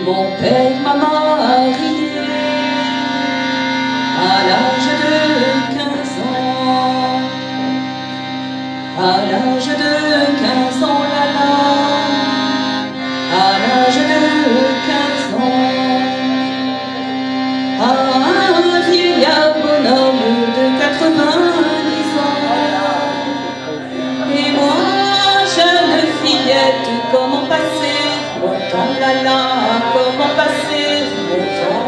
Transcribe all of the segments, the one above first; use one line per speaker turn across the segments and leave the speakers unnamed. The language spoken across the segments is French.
Mon père m'a mariée à l'âge de 15 ans. À l'âge de 15 ans, là là, à l'âge de 15 ans, à un vieillard bonhomme de 90 ans. Et moi, jeune fillette, comment passer mon temps, là là, comment passer mon temps.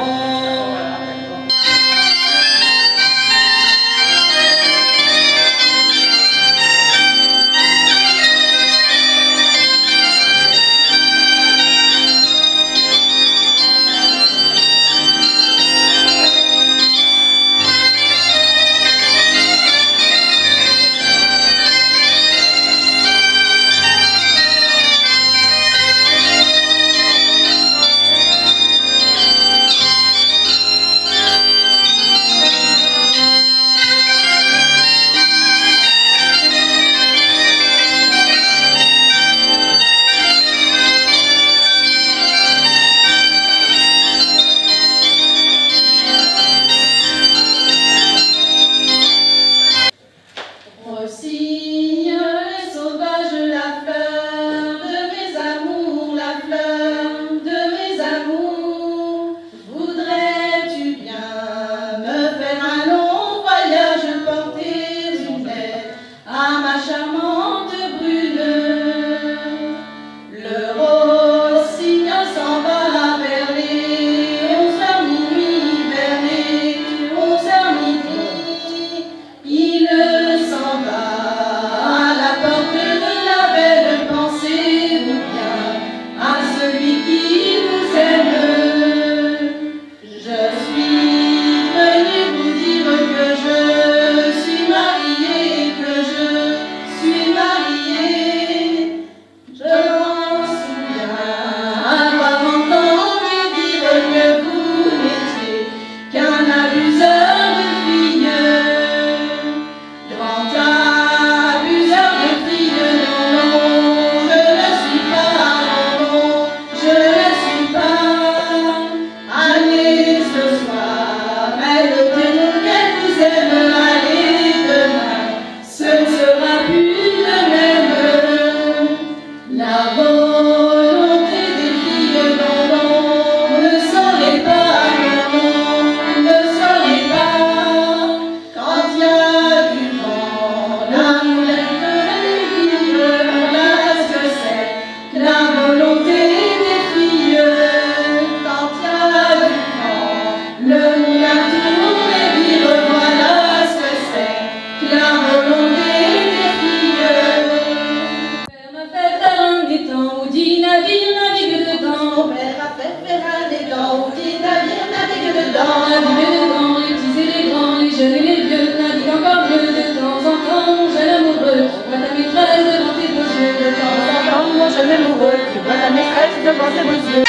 Tu vois la maîtresse devant tes beaux yeux.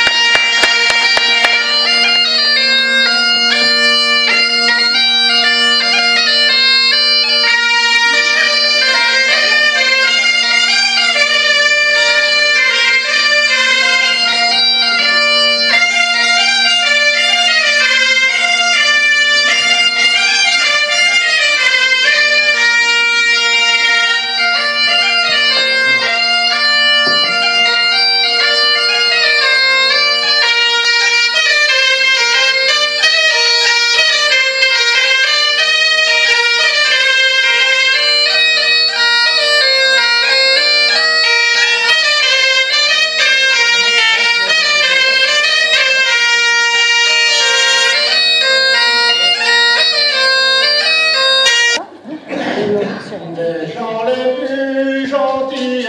Les gens les plus gentils,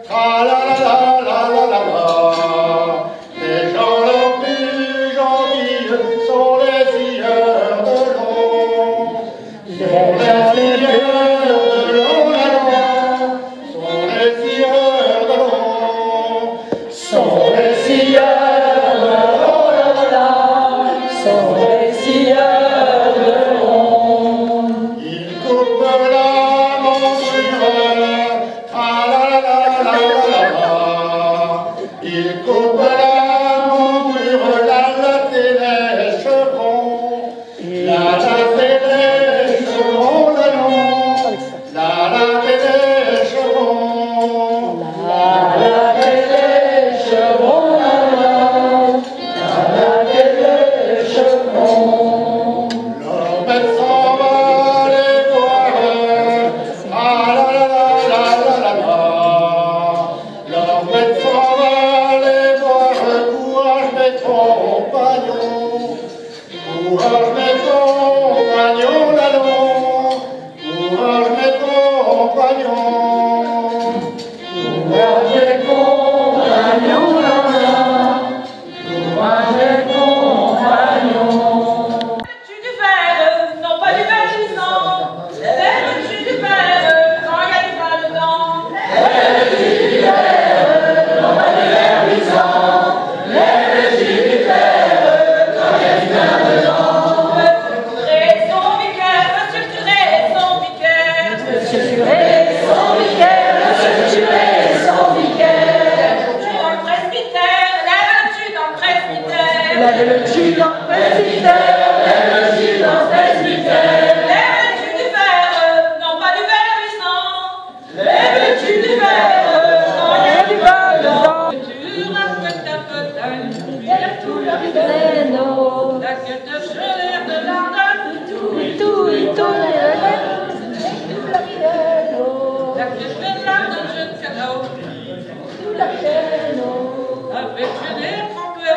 tra la la la la la la la. Les gens les plus gentils sont les scieurs de l'eau. Sont les scieurs de l'eau, la la. Sont les scieurs de l'eau. Sont les scieurs de l'eau, la la. Sont les scieurs de l'eau. Ils coupent la monture, tra la la la la la la. Ils coupent la monture. compagnons. Courage mes compagnons là-dedans, courage mes compagnons. Courage mes compagnons là-dedans, courage mes compagnons.
Tu du fer, non pas du verdissant. Lève-tu du fer, quand il y a du vin dedans.
Lève-tu du fer, non pas du verdissant. Lève-tu du fer, quand il y a du vin dedans.
Monsieur le curé, son vicaire.
Monsieur le curé, son vicaire. Monsieur le curé, son vicaire.
Lève-tu dans le presbytère, lève-tu dans le presbytère.
Lève-tu dans le presbytère. Lève-tu dans le presbytère.
Lève-tu du fer, non pas du verdissant.
Lève-tu du fer, quand il y a du vin dedans.
Tu rappelles ta petite,
Tout le vénéno.
la quête de chaleur de l'ardeur,
Tout le vénéno.
la quête de l'ardeur de jeune canot,
Tout le vénéno.
affectionné, trempeur,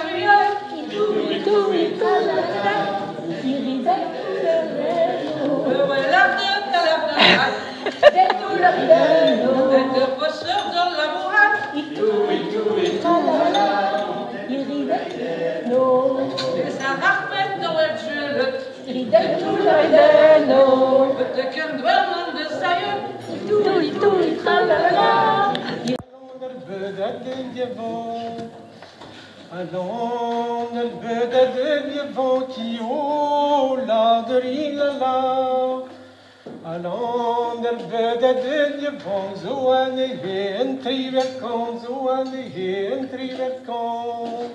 heureux l'ardeur de l'ardeur, tête de bosseur dans la bourrade, et sa rarmette dans le jeu, de qu'un doigt de saillot.
Allons le beda de vent qui haut la de rilala. Allons le beda de vent zoane hen triverkan zoane hen triverkan.